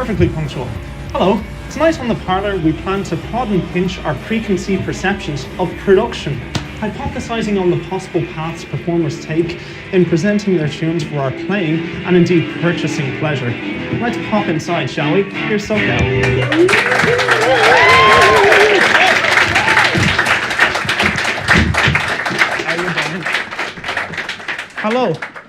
perfectly punctual. Hello. Tonight on the Parlour, we plan to prod and pinch our preconceived perceptions of production, hypothesising on the possible paths performers take in presenting their tunes for our playing and indeed purchasing pleasure. Let's pop inside, shall we? Here's SoCal.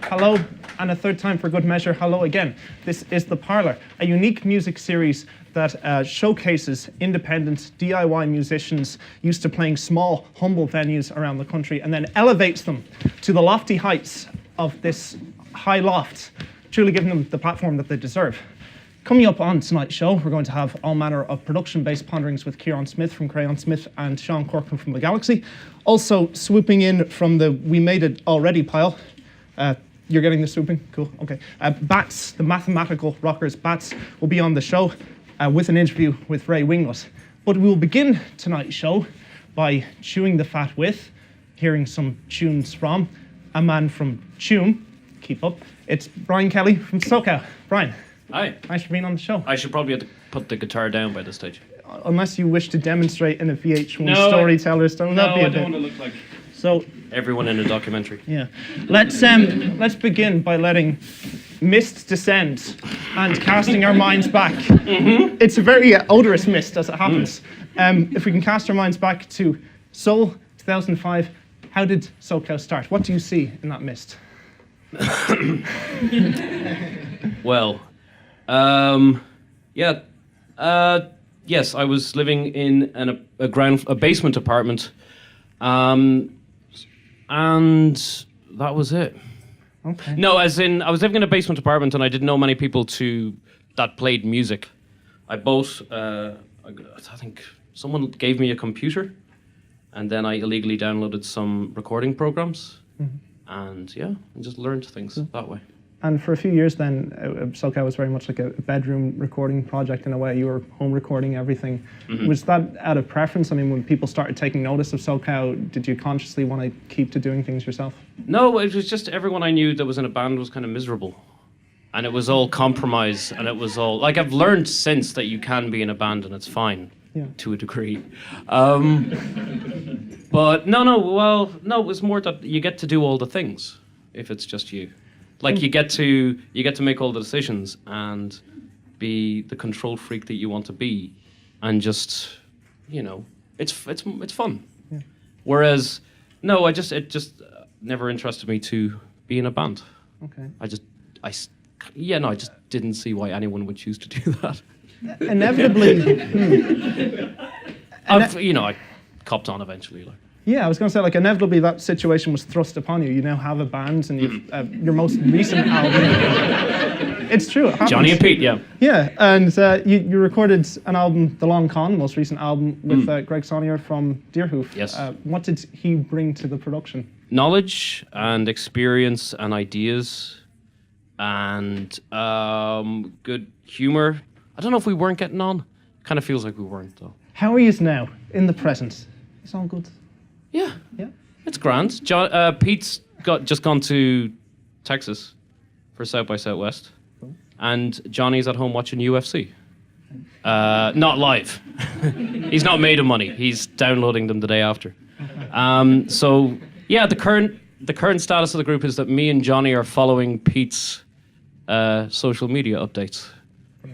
Hello, and a third time for good measure, hello again. This is The Parlour, a unique music series that showcases independent DIY musicians used to playing small, humble venues around the country and then elevates them to the lofty heights of this high loft, truly giving them the platform that they deserve. Coming up on tonight's show, we're going to have all manner of production-based ponderings with Ciaran Smith from Crayonsmith and Sean Corcoran from The Galaxy. Also swooping in from the We Made It Already pile. You're getting the swooping? Cool, okay. Bats, the mathematical rockers, Bats, will be on the show with an interview with Ray Wingnut. But we will begin tonight's show by chewing the fat with, hearing some tunes from a man from Tune. Keep up. It's Brian Kelly from SoCal. Brian. Hi. Thanks for being on the show. I should probably have to put the guitar down by this stage. Unless you wish to demonstrate in a VH1 storyteller style. No, I don't want to look like everyone in a documentary. Yeah. Let's begin by letting mist descend and casting our minds back. Mm-hmm. It's a very odorous mist as it happens. If we can cast our minds back to Seoul 2005, how did SoCal start? What do you see in that mist? Well, yes, I was living in a basement apartment, and that was it. Okay. No, as in, I was living in a basement apartment and I didn't know many people that played music. I bought, I think someone gave me a computer and then I illegally downloaded some recording programs and I just learned things that way. And for a few years then, SoCal was very much like a bedroom recording project in a way. You were home recording everything. Mm-hmm. Was that out of preference? I mean, when people started taking notice of SoCal, did you consciously want to keep to doing things yourself? No, it was just everyone I knew that was in a band was kind of miserable. And it was all compromise, and it was all... Like, I've learned since that you can be in a band and it's fine, to a degree. But no, it was more that you get to do all the things if it's just you. Like you get to make all the decisions and be the control freak that you want to be, and just it's fun. Yeah. Whereas it just never interested me to be in a band. Okay. I just didn't see why anyone would choose to do that. Inevitably. I copped on eventually. Yeah, I was going to say, inevitably that situation was thrust upon you. You now have a band, and you've your most recent album. It's true. It happens. Johnny and Pete, yeah. Yeah, and you recorded an album, The Long Con, most recent album, with Greg Sonnier from Deerhoof. Yes. What did he bring to the production? Knowledge and experience and ideas and good humor. I don't know if we weren't getting on. Kind of feels like we weren't, though. How are you now, in the present? It's all good. Yeah, it's grand. Pete's just gone to Texas for South by Southwest, and Johnny's at home watching UFC. Not live. He's not made of money. He's downloading them the day after. The current status of the group is that me and Johnny are following Pete's social media updates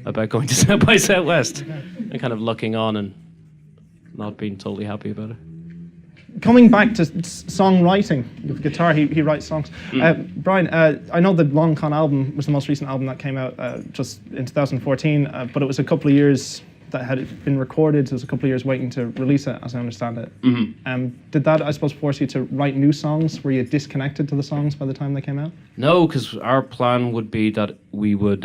about going to South by Southwest and kind of looking on and not being totally happy about it. Coming back to songwriting, with guitar, he writes songs. Brian, I know the Long Con album was the most recent album that came out just in 2014, but it was a couple of years that had been recorded. So it was a couple of years waiting to release it, as I understand it. Mm-hmm. Did that, I suppose, force you to write new songs? Were you disconnected to the songs by the time they came out? No, because our plan would be that we would...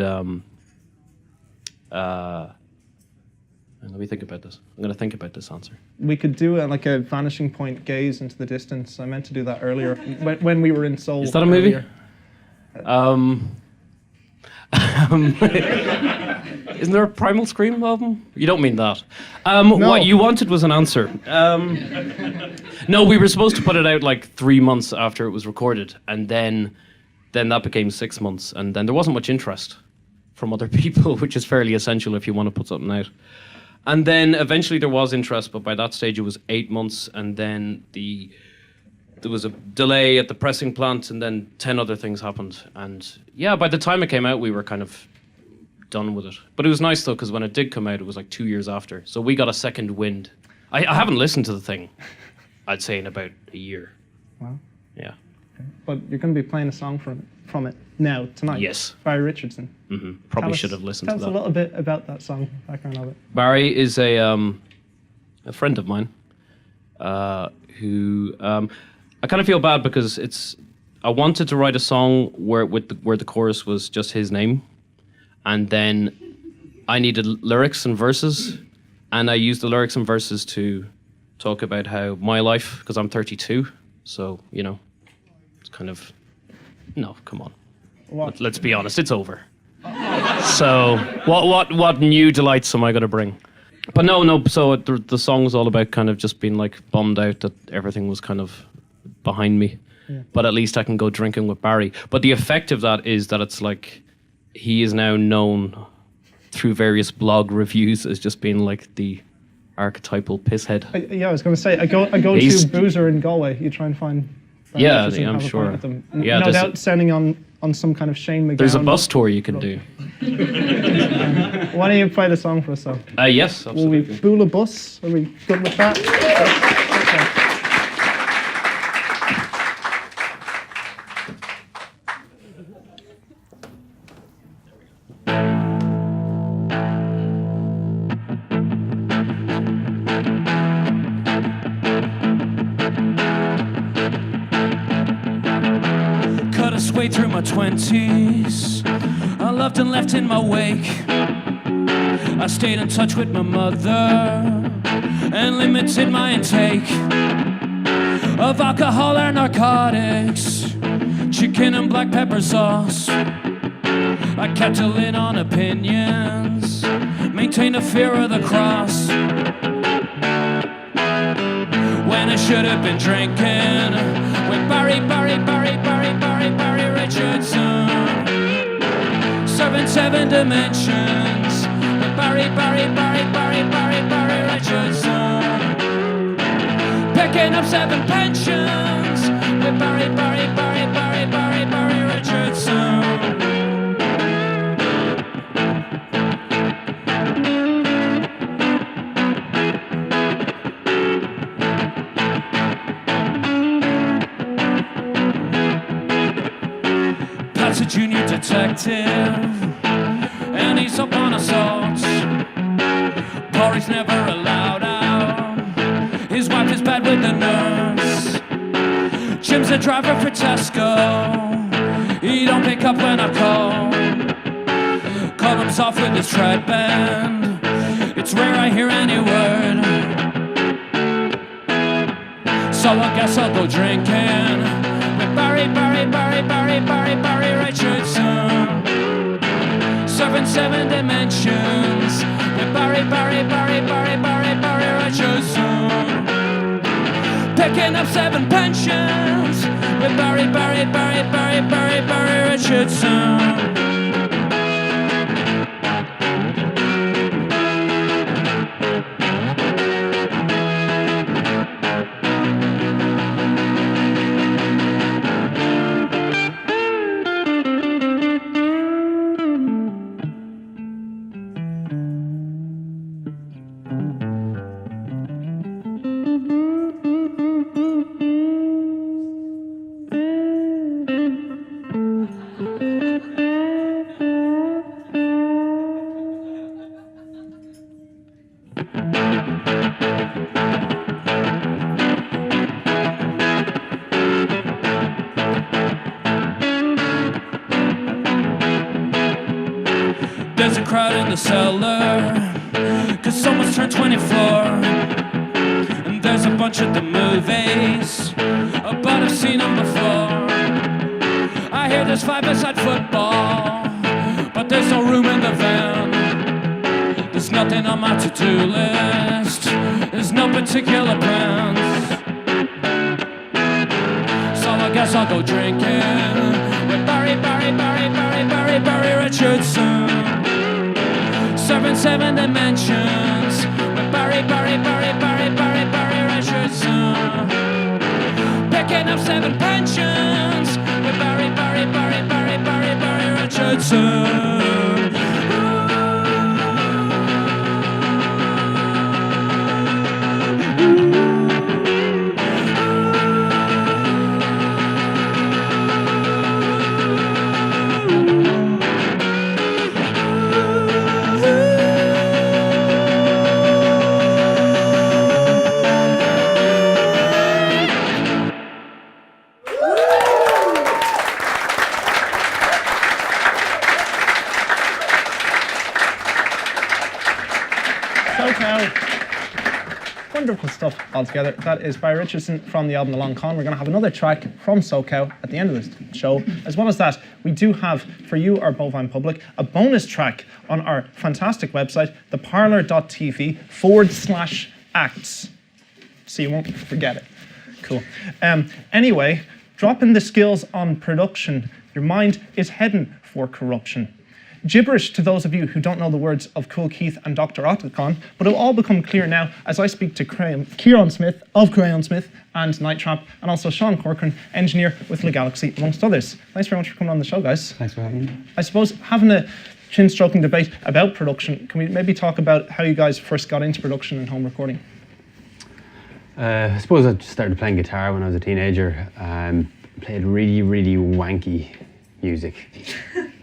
let me think about this. I'm going to think about this answer. We could do a vanishing point gaze into the distance. I meant to do that earlier when we were in Seoul. Is that a movie? Isn't there a Primal Scream album? You don't mean that. No. What you wanted was an answer. No, we were supposed to put it out 3 months after it was recorded, and then that became 6 months, and then there wasn't much interest from other people, which is fairly essential if you want to put something out. And then eventually there was interest, but by that stage it was 8 months, and then there was a delay at the pressing plant, and then 10 other things happened. And yeah, by the time it came out, we were kind of done with it. But it was nice though, because when it did come out, it was like 2 years after. So we got a second wind. I haven't listened to the thing, I'd say, in about a year. Wow. Yeah. Okay. But you're going to be playing a song from it now, tonight. Yes. Barry Richardson. Mm-hmm. Probably should have listened to that. Tell us a little bit about that song, background of it. Barry is a friend of mine who I kind of feel bad because I wanted to write a song where the chorus was just his name, and then I needed lyrics and verses, and I used the lyrics and verses to talk about how my life, because I'm 32, so it's kind of no, come on, let's be honest, it's over. So what new delights am I going to bring? But no. So the song was all about kind of just being like bummed out that everything was kind of behind me. Yeah. But at least I can go drinking with Barry. But the effect of that is that it's like he is now known through various blog reviews as just being like the archetypal pisshead. I was going to say, I go to Boozer in Galway. You try and find. Yeah, I'm sure. Them. Yeah, no doubt sounding on some kind of Shane McGowan. There's a bus tour you can do. Why don't you play the song for us, though? Yes, absolutely. Will we bool a bus? Are we good with that? Okay. Way through my 20s, I loved and left in my wake. I stayed in touch with my mother and limited my intake of alcohol or narcotics, chicken and black pepper sauce. I kept a lid on opinions, maintained a fear of the cross. When I should have been drinking with Barry Richardson, serving 7 dimensions with Barry Richardson, picking up 7 pensions with Barry Richardson. A junior detective, and he's up on assaults. Corey's never allowed out. His wife is bad with the nurse. Jim's a driver for Tesco. He don't pick up when I call. Call him soft with his tread band. It's rare I hear any word. So I guess I'll go drinking with Barry Richardson, serving 7 dimensions with Barry Richardson, picking up 7 pensions with Barry Richardson. There's a crowd in the cellar, cause someone's turned 24. And there's a bunch at the movies, but I've seen them before. I hear there's 5-a-side football, but there's no room in the van. There's nothing on my to-do list, there's no particular plans. So I guess I'll go drinking with Barry Richardson, surfing 7 dimensions with Barry Richardson. Picking up 7 pensions with Barry Richardson. Wonderful stuff altogether. That is Barry Richardson from the album The Long Con. We're going to have another track from SoCal at the end of this show. As well as that, we do have, for you, our bovine public, a bonus track on our fantastic website, theparlour.tv/acts. So you won't forget it. Cool. Anyway, dropping the skills on production, your mind is heading for corruption. Gibberish to those of you who don't know the words of Cool Keith and Dr. Otacon, but it'll all become clear now as I speak to Ciaran Smith of Crayonsmith and Night Trap, and also Sean Corcoran, engineer with Le Galaxy, amongst others. Thanks very much for coming on the show, guys. Thanks for having me. I suppose having a chin-stroking debate about production, can we maybe talk about how you guys first got into production and home recording? I suppose I started playing guitar when I was a teenager. Played really, really wanky music.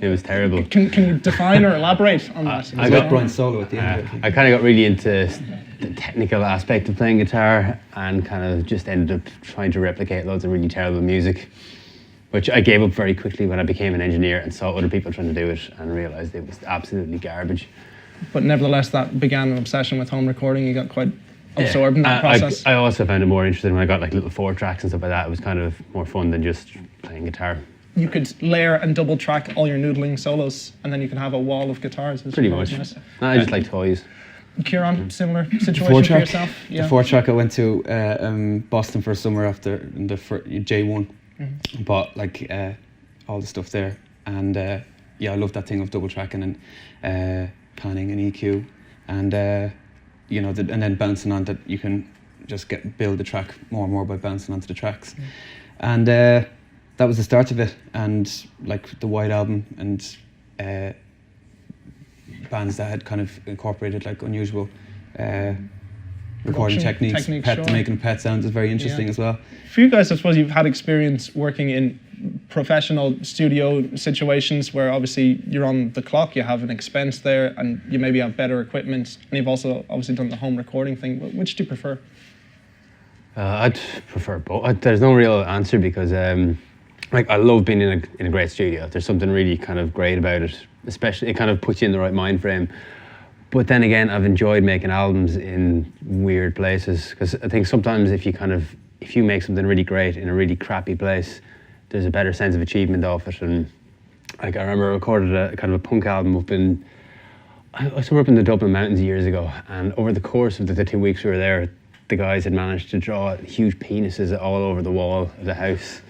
It was terrible. Can you define or elaborate on that? I got Brian's solo at the end of it. I kind of got really into the technical aspect of playing guitar and kind of just ended up trying to replicate loads of really terrible music, which I gave up very quickly when I became an engineer and saw other people trying to do it and realised it was absolutely garbage. But nevertheless, that began an obsession with home recording. You got quite absorbed in that process. I also found it more interesting when I got like little 4-tracks and stuff like that. It was kind of more fun than just playing guitar. You could layer and double track all your noodling solos, and then you could have a wall of guitars. Pretty much. Nice. I just like toys. Kieran, similar situation for yourself? Yeah. The 4-track, I went to Boston for a summer after the J1. Bought like all the stuff there, and yeah, I love that thing of double tracking and panning and EQ, and you know, and then bouncing on that. You can just build the track more and more by bouncing onto the tracks, and that was the start of it. And like the White Album and bands that had kind of incorporated like unusual recording techniques sure. Making pet sounds is very interesting as well. For you guys, I suppose you've had experience working in professional studio situations where obviously you're on the clock, you have an expense there, and you maybe have better equipment, and you've also obviously done the home recording thing. Which do you prefer? I'd prefer both. There's no real answer because like I love being in a great studio. There's something really kind of great about it, especially it kind of puts you in the right mind frame. But then again, I've enjoyed making albums in weird places because I think sometimes if you make something really great in a really crappy place, there's a better sense of achievement off it. And like I remember I recorded a kind of a punk album up in the Dublin mountains years ago, and over the course of the 2 weeks we were there, the guys had managed to draw huge penises all over the wall of the house.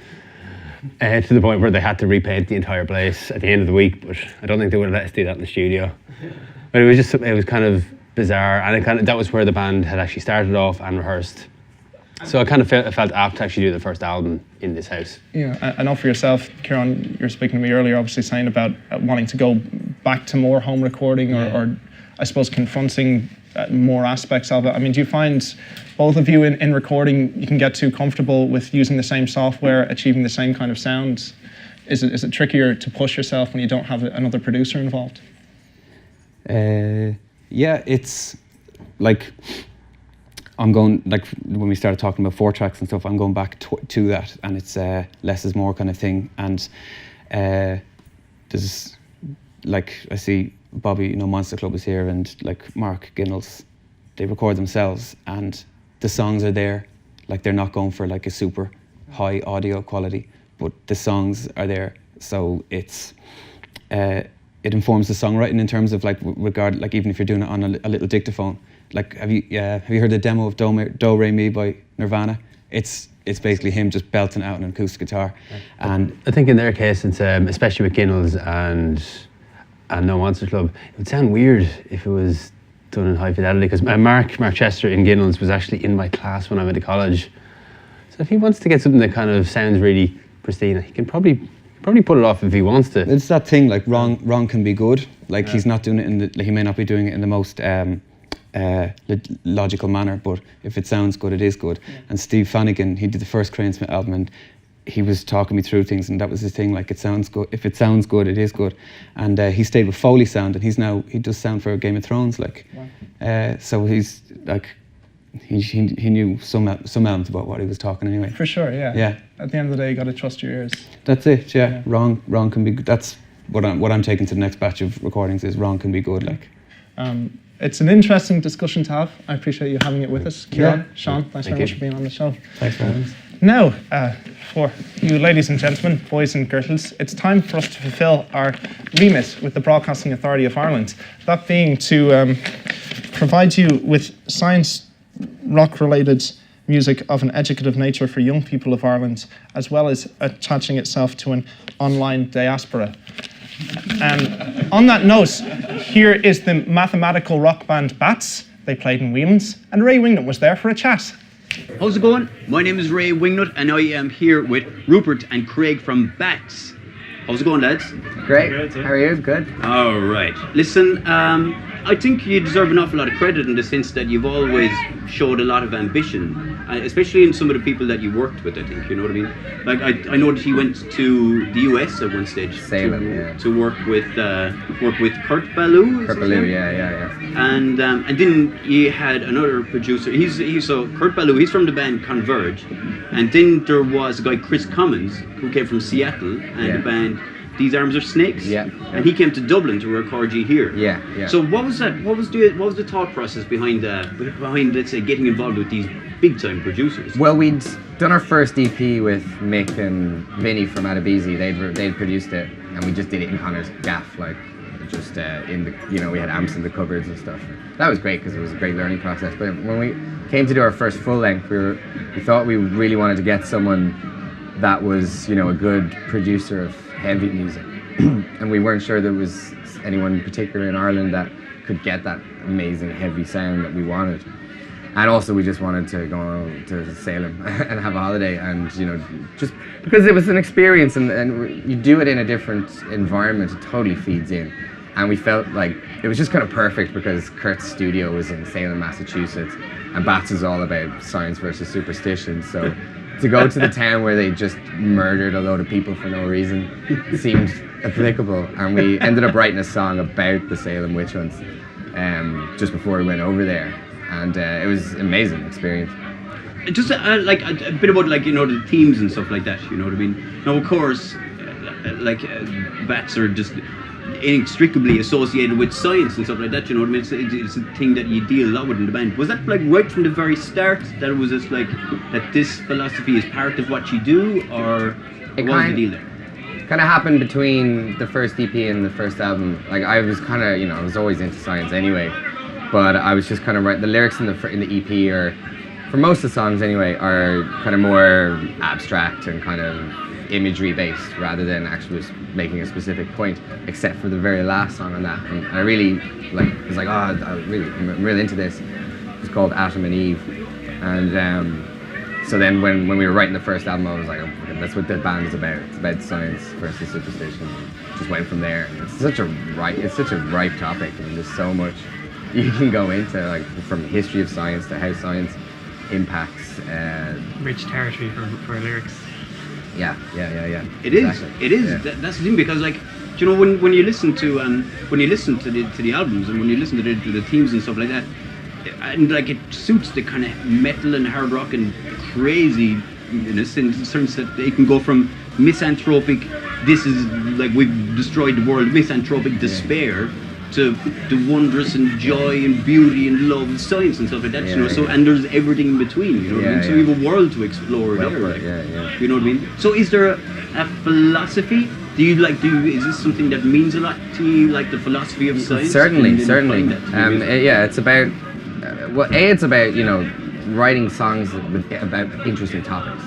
To the point where they had to repaint the entire place at the end of the week, but I don't think they would have let us do that in the studio. But it was kind of bizarre, and that was where the band had actually started off and rehearsed. So I kind of felt apt to actually do the first album in this house. Yeah, I know for yourself, Ciaran, you were speaking to me earlier, obviously saying about wanting to go back to more home recording or I suppose confronting more aspects of it. I mean, do you find both of you in recording, you can get too comfortable with using the same software, achieving the same kind of sound? Is it trickier to push yourself when you don't have another producer involved? Yeah, it's like I'm going, like when we started talking about 4-tracks and stuff, I'm going back to that, and it's less is more kind of thing. And there's like I see Bobby, Monster Club is here, and like Mark Ginnells, they record themselves, and the songs are there. Like they're not going for like a super high audio quality, but the songs are there. So it's it informs the songwriting in terms of like regard, like even if you're doing it on a little dictaphone. Like have you heard the demo of Do Re Mi by Nirvana? It's basically him just belting out an acoustic guitar. And I think in their case, it's especially with Ginnells and and No Monster Club. It would sound weird if it was done in high fidelity, because Mark Chester in Whelans was actually in my class when I went to college. So if he wants to get something that kind of sounds really pristine, he can probably pull it off if he wants to. It's that thing, like wrong can be good. Like he's not doing it in the, like, he may not be doing it in the most logical manner, but if it sounds good, it is good. And Steve Fannigan, he did the first Crayonsmith album, and he was talking me through things, and that was his thing. Like, it sounds good. If it sounds good, it is good. And he stayed with Foley sound, and he does sound for Game of Thrones. Like, so he's like, he knew some elements about what he was talking anyway. For sure, yeah. Yeah. At the end of the day, you got to trust your ears. That's it. Yeah. Wrong can be good. That's what I'm taking to the next batch of recordings, is wrong can be good. Like. It's an interesting discussion to have. I appreciate you having it with us. Ciaran, Sean, thanks very much for being on the show. Thanks for having us. Now, for you ladies and gentlemen, boys and girls, it's time for us to fulfil our remit with the Broadcasting Authority of Ireland. That being to provide you with science rock-related music of an educative nature for young people of Ireland, as well as attaching itself to an online diaspora. On that note, here is the mathematical rock band Bats. They played in Whelans, and Ray Wingnut was there for a chat. How's it going? My name is Ray Wingnut, and I am here with Rupert and Craig from Bats. How's it going, lads? Great. How are you? Good. All right. Listen, I think you deserve an awful lot of credit in the sense that you've always showed a lot of ambition, especially in some of the people that you worked with, I think, you know what I mean? Like, I know that you went to the US at one stage. Salem, to work with Kurt Ballou. Kurt Ballou, yeah. And then you had another producer. So Kurt Ballou, he's from the band Converge. And then there was a guy, Chris Commons, who came from Seattle, and the band These Arms Are Snakes. Yeah. And he came to Dublin to record you here. Yeah. So what was that? What was the thought process behind let's say getting involved with these big time producers? Well, we'd done our first EP with Mick and Vinny from Adabisi. They'd produced it, and we just did it in Connor's gaff, like just in the, we had amps in the cupboards and stuff. That was great because it was a great learning process. But when we came to do our first full length, we thought we really wanted to get someone that was, a good producer of heavy music, and we weren't sure there was anyone in particular in Ireland that could get that amazing heavy sound that we wanted. And also we just wanted to go to Salem and have a holiday, and just because it was an experience, and you do it in a different environment, it totally feeds in. And we felt like it was just kind of perfect because Kurt's studio was in Salem, Massachusetts, and Bats is all about science versus superstition, so to go to the town where they just murdered a load of people for no reason seemed applicable, and we ended up writing a song about the Salem witch hunts just before we went over there, and it was an amazing experience. Just like a bit about the themes and stuff like that, you know what I mean? Now of course, Bats are just inextricably associated with science and stuff like that, you know what I mean? It's a thing that you deal a lot with in the band. Was that right from the very start, that it was just that this philosophy is part of what you do, or what was the deal there? Kind of happened between the first EP and the first album. Like, I was kind of, I was always into science anyway, but I was just kind of the lyrics in the EP are, for most of the songs anyway, are kind of more abstract and kind of imagery based rather than actually just making a specific point, except for the very last song on that. And I really was like, I'm really into this. It's called Adam and Eve, and so then when we were writing the first album, I was like, okay, that's what the band is about. It's about science versus superstition. Just went from there. It's such a ripe topic, and there's so much you can go into, from the history of science to how science impacts. Rich territory for lyrics. Yeah. It exactly. Is. Yeah. That's the thing, because when you listen to the albums, and when you listen to the themes and stuff like that, and it suits the kind of metal and hard rock and crazy in a sense that they can go from misanthropic, this is we've destroyed the world, misanthropic despair, to the wondrous and joy and beauty and love and science and stuff like that, So, and there's everything in between, you know what I mean? So we have a world to explore there, you know what I mean? So is there a philosophy? Is this something that means a lot to you, the philosophy of science? Certainly. It's about, it's about, writing songs about interesting topics,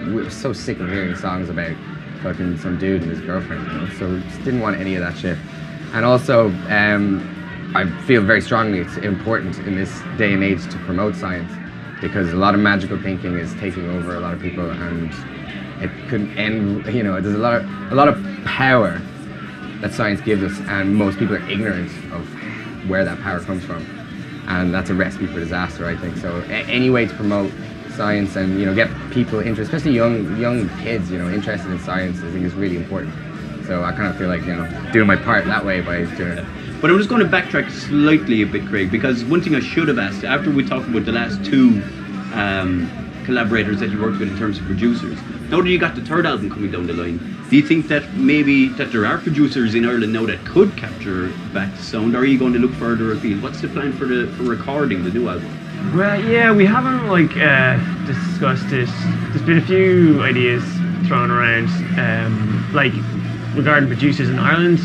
we're so sick of hearing songs about fucking some dude and his girlfriend, so we just didn't want any of that shit. And also, I feel very strongly it's important in this day and age to promote science, because a lot of magical thinking is taking over a lot of people, and it could end. There's a lot of power that science gives us, and most people are ignorant of where that power comes from, and that's a recipe for disaster, I think. So any way to promote science and get people interested, especially young kids, interested in science, I think is really important. So I kind of feel like doing my part that way by doing it. But I'm just going to backtrack slightly a bit, Craig, because one thing I should have asked after we talked about the last two collaborators that you worked with in terms of producers. Now that you got the third album coming down the line, do you think that maybe that there are producers in Ireland now that could capture back the sound, or are you going to look further afield? What's the plan for recording the new album? Well, yeah, we haven't discussed it. There's been a few ideas thrown around, regarding producers in Ireland.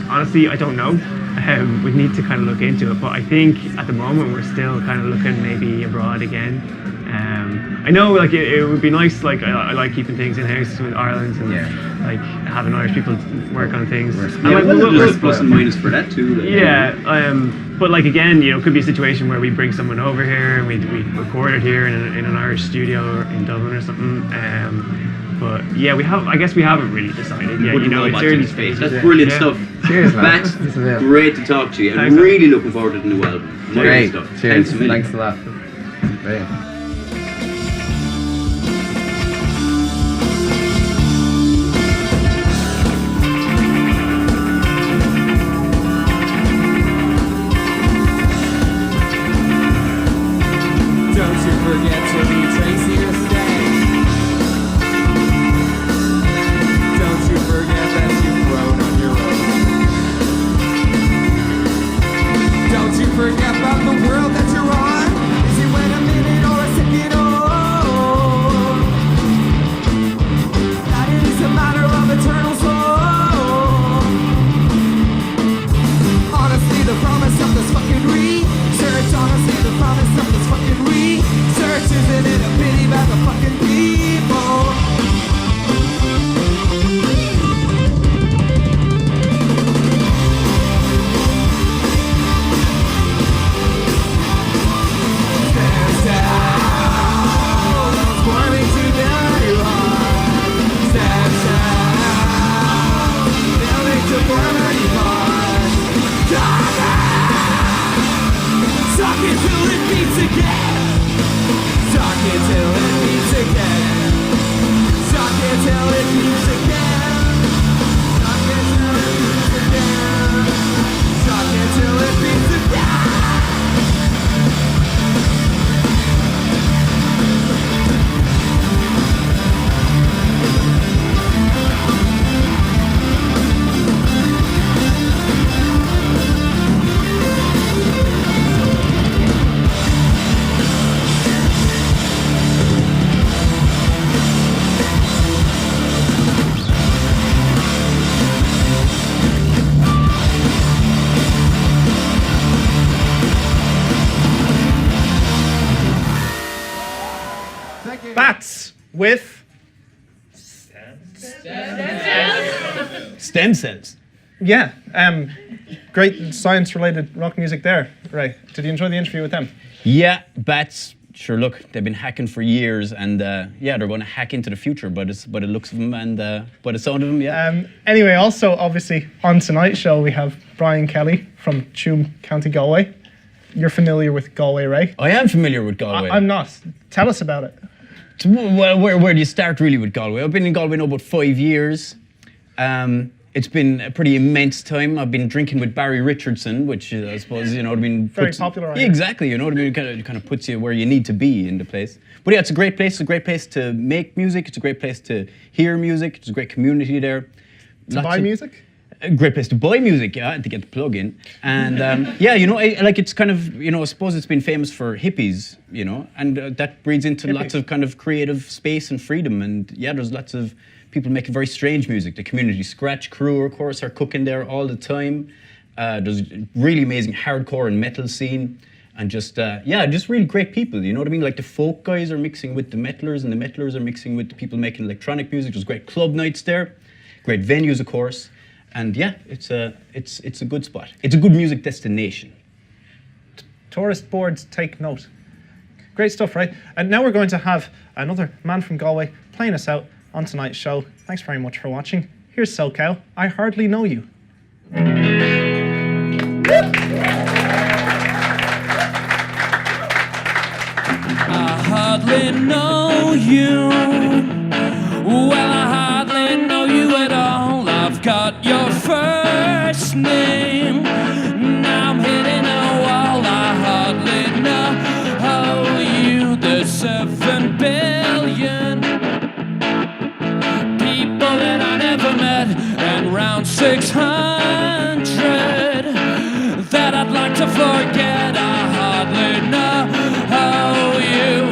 Honestly, I don't know. We need to kind of look into it, but I think at the moment we're still kind of looking maybe abroad again. I know it would be nice, I like keeping things in house with Ireland and having Irish people work on things. There's plus and minus for that too. But again, it could be a situation where we bring someone over here and we record it here in an Irish studio or in Dublin or something. But yeah, I guess we haven't really decided yet. It's early stages. That's brilliant stuff. Cheers, man. Matt, great to talk to you. I'm really looking forward to the new album. Great. Stuff. Cheers. Thanks a million. Thanks a lot. Great. With stem cells. Yeah, great science-related rock music there. Right, did you enjoy the interview with them? Yeah, bats. Sure, look, they've been hacking for years, and yeah, they're going to hack into the future. But it looks of them and by the sound of them, yeah. Anyway, also obviously on tonight's show we have Brian Kelly from Tuam, County Galway. You're familiar with Galway, right? I am familiar with Galway. I'm not. Tell us about it. Well, where do you start really with Galway? I've been in Galway now about 5 years. It's been a pretty immense time. I've been drinking with Barry Richardson, which I suppose, you know what I mean. Very popular. Yeah, exactly, you know what I mean. Kind of puts you where you need to be in the place. But yeah, it's a great place. It's a great place to make music. It's a great place to hear music. There's a great community there. To buy music? A great place to buy music, yeah, to get the plug in. And yeah, you know, it's kind of, you know, I suppose it's been famous for hippies, you know, and that breeds into lots of kind of creative space and freedom. And yeah, there's lots of people making very strange music. The community scratch crew, of course, are cooking there all the time. There's really amazing hardcore and metal scene. And just, yeah, just really great people, you know what I mean? Like the folk guys are mixing with the metalers, and the metalers are mixing with the people making electronic music. There's great club nights there, great venues, of course. And yeah, it's a good spot. It's a good music destination. Tourist boards take note. Great stuff, right? And now we're going to have another man from Galway playing us out on tonight's show. Thanks very much for watching. Here's SoCal, I Hardly Know You. I hardly know you. Well, I hardly know you at all. I've got your first name. Now I'm hitting a wall. I hardly know you. There's 7 billion people that I never met, and round 600 that I'd like to forget. I hardly know you.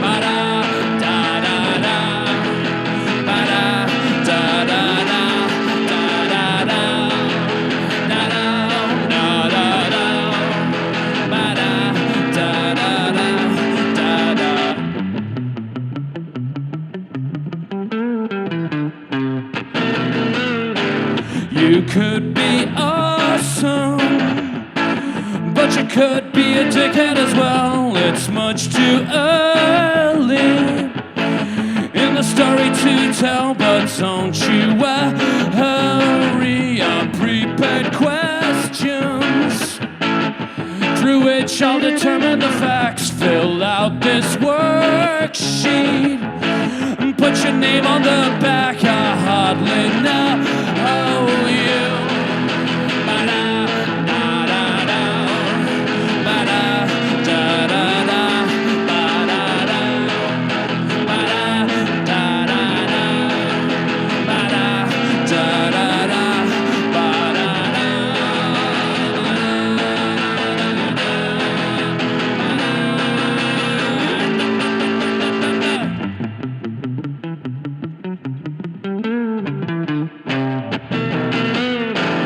Ba-da, da-da-da. Ba-da, da-da-da. Da-da-da. Da-da, da-da-da. Ba-da, da-da-da. Da-da. You could be awesome, but you could be a dickhead as well. It's much too early in the story to tell, but don't you hurry. Our prepared questions through which I'll determine the facts. Fill out this worksheet and put your name on the back. I hardly know